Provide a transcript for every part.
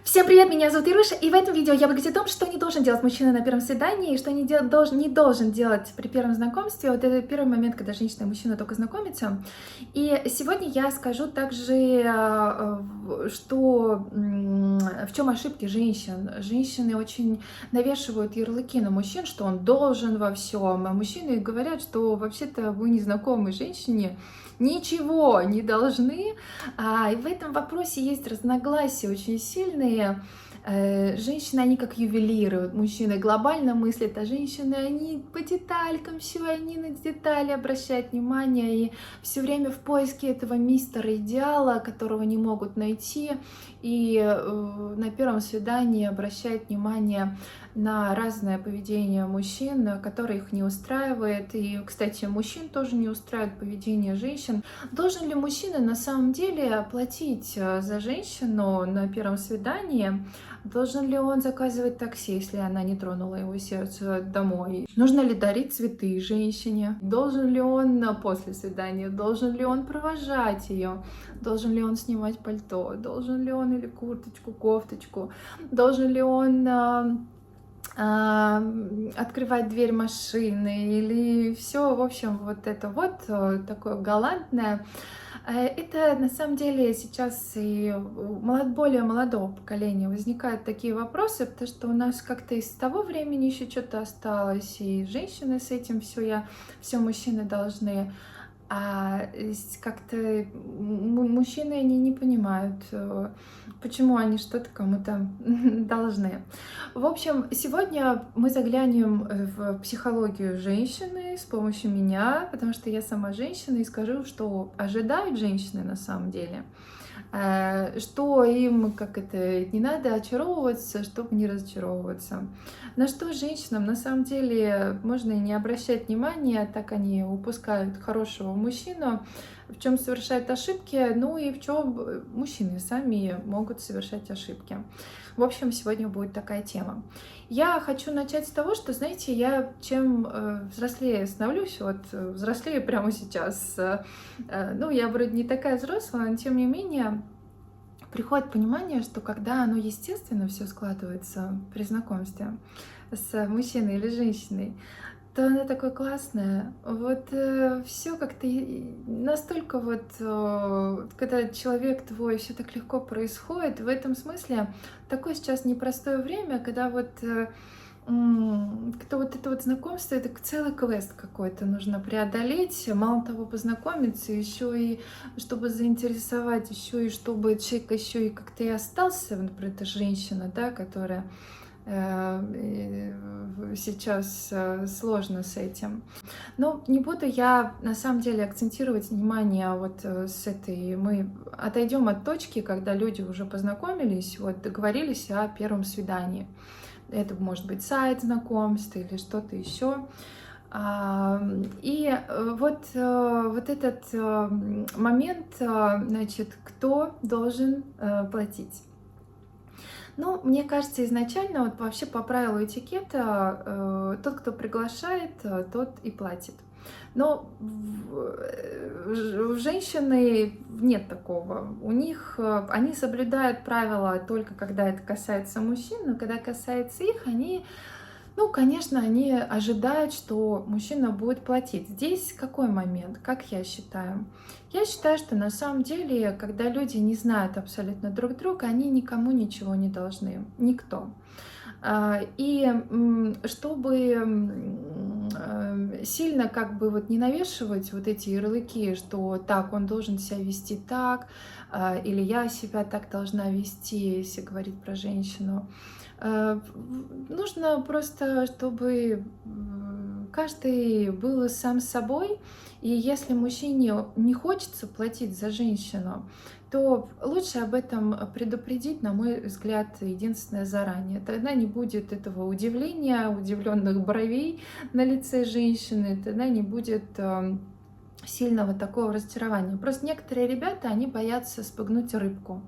Всем привет, меня зовут Ируша, и в этом видео я буду говорить о том, что не должен делать мужчина на первом свидании, и что не должен делать при первом знакомстве. Вот это первый момент, когда женщина и мужчина только знакомятся. И сегодня я скажу также, в чем ошибки женщин. Женщины очень навешивают ярлыки на мужчин, что он должен во всем, а мужчины говорят, что вообще-то вы незнакомой женщине ничего не должны. И в этом вопросе есть разногласия очень сильные. Женщины, они как ювелиры, мужчины глобально мыслят, а женщины, они по деталькам все, они на детали обращают внимание, и все время в поиске этого мистера идеала, которого не могут найти, и на первом свидании обращают внимание на разное поведение мужчин, которое их не устраивает. И, кстати, мужчин тоже не устраивает поведение женщин. Должен ли мужчина на самом деле платить за женщину на первом свидании? Должен ли он заказывать такси, если она не тронула его сердце домой? Нужно ли дарить цветы женщине? Должен ли он после свидания? Должен ли он провожать ее? Должен ли он снимать пальто? Должен ли он или курточку, кофточку? Должен ли он открывать дверь машины или все, в общем, вот это вот такое галантное. Это на самом деле сейчас и у более молодого поколения возникают такие вопросы, потому что у нас как-то из того времени еще что-то осталось, и женщины с этим все мужчины должны. Как-то мужчины, они не понимают, почему они что-то кому-то должны. В общем, сегодня мы заглянем в психологию женщины с помощью меня, потому что я сама женщина, и скажу, что ожидают женщины на самом деле, что им, не надо очаровываться, чтобы не разочаровываться. На что женщинам на самом деле можно и не обращать внимания, так они упускают хорошего мужчину, в чем совершают ошибки, ну и в чем мужчины сами могут совершать ошибки. В общем, сегодня будет такая тема. Я хочу начать с того, что, знаете, я чем взрослее становлюсь, взрослею прямо сейчас, я вроде не такая взрослая, но тем не менее приходит понимание, что когда оно естественно все складывается при знакомстве с мужчиной или женщиной, то она такое классное. Все как-то настолько когда человек твой, все так легко происходит. В этом смысле такое сейчас непростое время, когда это знакомство, это целый квест какой-то нужно преодолеть. Мало того, познакомиться, еще и чтобы заинтересовать, еще и чтобы человек еще и как-то и остался, например, эта женщина, да, которая сейчас сложно с этим. Но не буду я на самом деле акцентировать внимание мы отойдем от точки, когда люди уже познакомились, договорились о первом свидании. Это может быть сайт знакомств или что-то еще. Этот момент, кто должен платить? Ну, мне кажется, изначально вообще по правилу этикета тот, кто приглашает, тот и платит. Но у женщины нет такого. У них они соблюдают правила только когда это касается мужчин, но когда касается их, конечно, они ожидают, что мужчина будет платить. Здесь какой момент, как я считаю? Я считаю, что на самом деле, когда люди не знают абсолютно друг друга, они никому ничего не должны, никто. Чтобы сильно не навешивать эти ярлыки, что так, он должен себя вести так, или я себя так должна вести, если говорить про женщину, нужно просто, чтобы каждый был сам собой, и если мужчине не хочется платить за женщину, то лучше об этом предупредить, на мой взгляд, единственное заранее. Тогда не будет этого удивления, удивленных бровей на лице женщины, тогда не будет сильного такого разочарования. Просто некоторые ребята, они боятся спугнуть рыбку.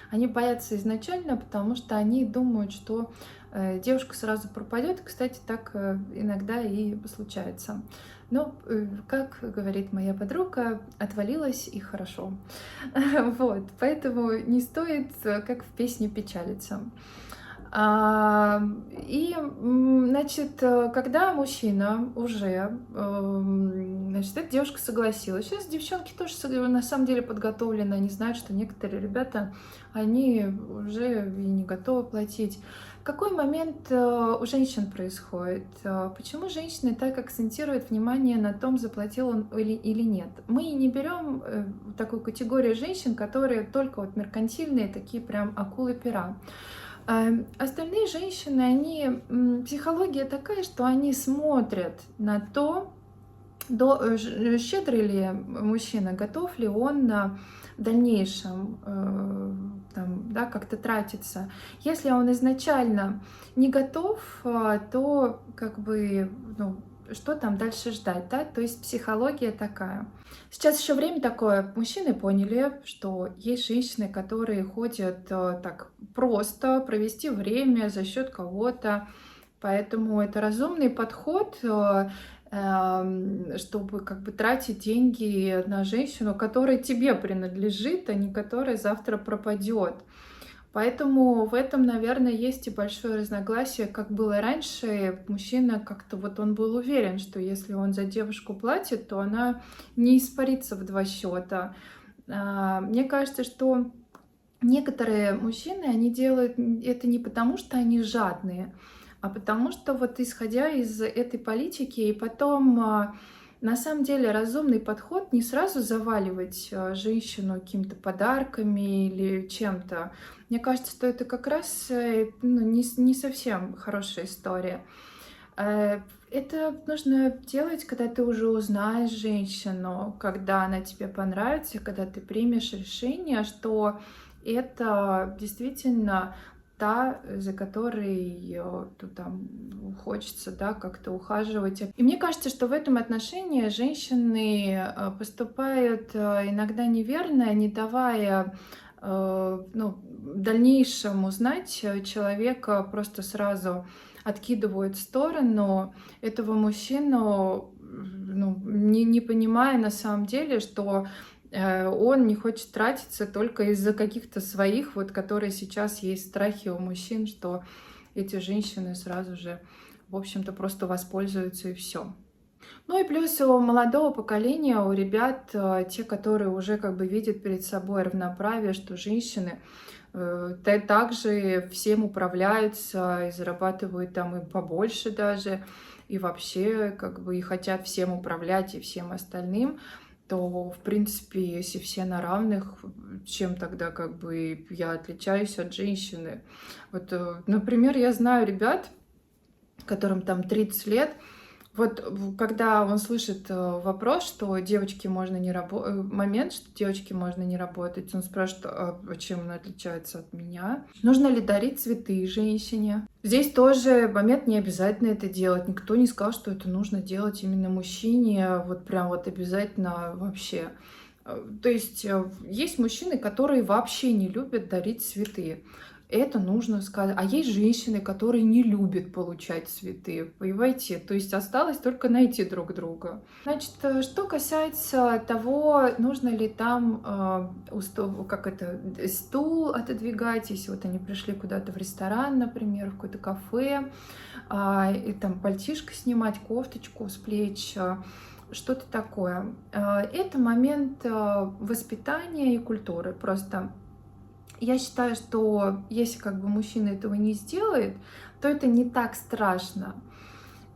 Они боятся изначально, потому что они думают, что девушка сразу пропадет. Кстати, так иногда и случается. Но, как говорит моя подруга, отвалилась и хорошо. Вот, поэтому не стоит, как в песне, печалиться. Значит, когда мужчина уже, значит, эта девушка согласилась. Сейчас девчонки тоже на самом деле подготовлены, они знают, что некоторые ребята, они уже и не готовы платить. Какой момент у женщин происходит? Почему женщины так акцентируют внимание на том, заплатил он или нет? Мы не берем такую категорию женщин, которые только вот меркантильные, такие прям акулы пера. Остальные женщины, психология такая, что они смотрят на то, щедрый ли мужчина, готов ли он в дальнейшем да, как-то тратиться. Если он изначально не готов, то как бы, ну, что там дальше ждать, да? То есть психология такая. Сейчас еще время такое, мужчины поняли, что есть женщины, которые ходят так просто провести время за счет кого-то, поэтому это разумный подход, чтобы как бы тратить деньги на женщину, которая тебе принадлежит, а не которая завтра пропадет. Поэтому в этом, наверное, есть и большое разногласие, как было раньше. Мужчина как-то вот он был уверен, что если он за девушку платит, то она не испарится в два счета. Мне кажется, что некоторые мужчины, они делают это не потому, что они жадные, а потому что вот исходя из этой политики, и потом на самом деле разумный подход не сразу заваливать женщину какими-то подарками или чем-то. Мне кажется, что это как раз не совсем хорошая история. Это нужно делать, когда ты уже узнаешь женщину, когда она тебе понравится, когда ты примешь решение, что это действительно та, за которой там хочется, да, как-то ухаживать. И мне кажется, что в этом отношении женщины поступают иногда неверно, не давая в дальнейшем узнать человека, просто сразу откидывают в сторону этого мужчину, не понимая на самом деле, что он не хочет тратиться только из-за каких-то своих, вот, которые сейчас есть страхи у мужчин, что эти женщины сразу же, в общем-то, просто воспользуются и все. Ну и плюс у молодого поколения, у ребят, те, которые уже как бы видят перед собой равноправие, что женщины также всем управляются и зарабатывают там и побольше даже, и вообще как бы и хотят всем управлять и всем остальным, то, в принципе, если все на равных, чем тогда как бы я отличаюсь от женщины? Вот, например, я знаю ребят, которым там 30 лет, вот когда он слышит вопрос, что девочке можно не работать, момент, что девочке можно не работать, он спрашивает, а чем она отличается от меня? Нужно ли дарить цветы женщине? Здесь тоже момент, не обязательно это делать. Никто не сказал, что это нужно делать именно мужчине, вот прям вот обязательно вообще. То есть есть мужчины, которые вообще не любят дарить цветы. Это нужно сказать. А есть женщины, которые не любят получать цветы, понимаете? То есть осталось только найти друг друга. Значит, что касается того, нужно ли там стул отодвигать, если вот они пришли куда-то в ресторан, например, в какое-то кафе, и там пальтишко снимать, кофточку с плеч, что-то такое. Это момент воспитания и культуры. Просто я считаю, что если как бы мужчина этого не сделает, то это не так страшно.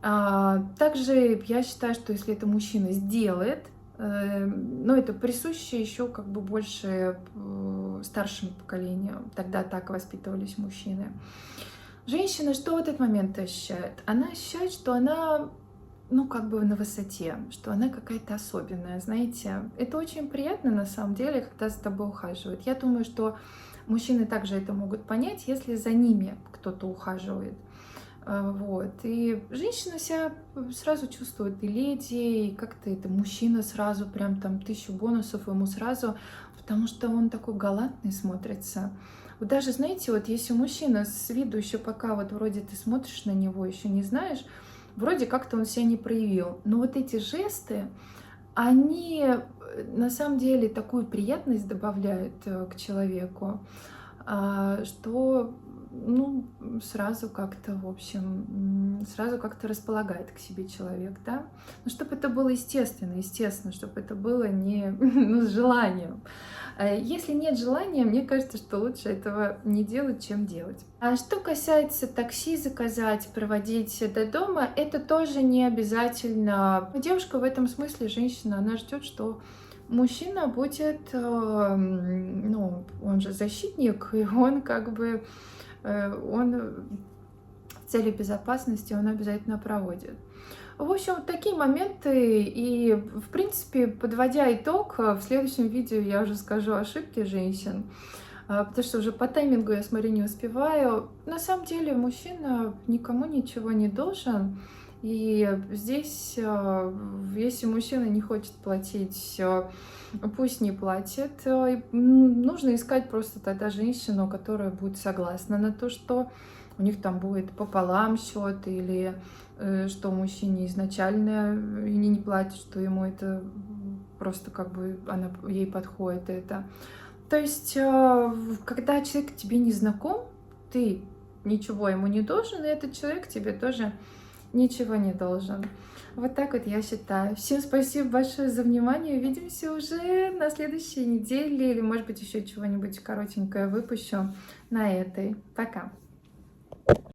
Также я считаю, что если это мужчина сделает, но это присуще еще как бы больше старшему поколению. Тогда так воспитывались мужчины. Женщина что в этот момент ощущает? Она ощущает, что она как бы на высоте, что она какая-то особенная, знаете. Это очень приятно на самом деле, когда за тобой ухаживают. Я думаю, что мужчины также это могут понять, если за ними кто-то ухаживает. Вот. И женщина себя сразу чувствует и леди, и как-то это мужчина сразу, прям там 1000 бонусов ему сразу, потому что он такой галантный смотрится. Вот даже, знаете, вот если мужчина с виду еще пока вот вроде ты смотришь на него, еще не знаешь, вроде как-то он себя не проявил. Но вот эти жесты, они на самом деле такую приятность добавляют к человеку, что, ну, сразу как-то, в общем, сразу как-то располагает к себе человек, да. Но чтобы это было естественно, чтобы это было не ну, с желанием. Если нет желания, мне кажется, что лучше этого не делать, чем делать. А что касается такси заказать, проводить до дома, это тоже не обязательно. Девушка в этом смысле, женщина, она ждет, что мужчина будет, ну, он же защитник, и он как бы, он в цели безопасности, он обязательно проводит. В общем, вот такие моменты. И, в принципе, подводя итог, в следующем видео я уже скажу ошибки женщин, потому что уже по таймингу я смотрю, не успеваю. На самом деле мужчина никому ничего не должен. И здесь, если мужчина не хочет платить, пусть не платит. Нужно искать просто тогда женщину, которая будет согласна на то, что у них там будет пополам счет, или что мужчине изначально не платит, что ему это просто как бы ей подходит это. То есть, когда человек тебе не знаком, ты ничего ему не должен, и этот человек тебе тоже ничего не должен. Вот так вот я считаю. Всем спасибо большое за внимание. Увидимся уже на следующей неделе, или, может быть, еще чего-нибудь коротенькое выпущу на этой. Пока!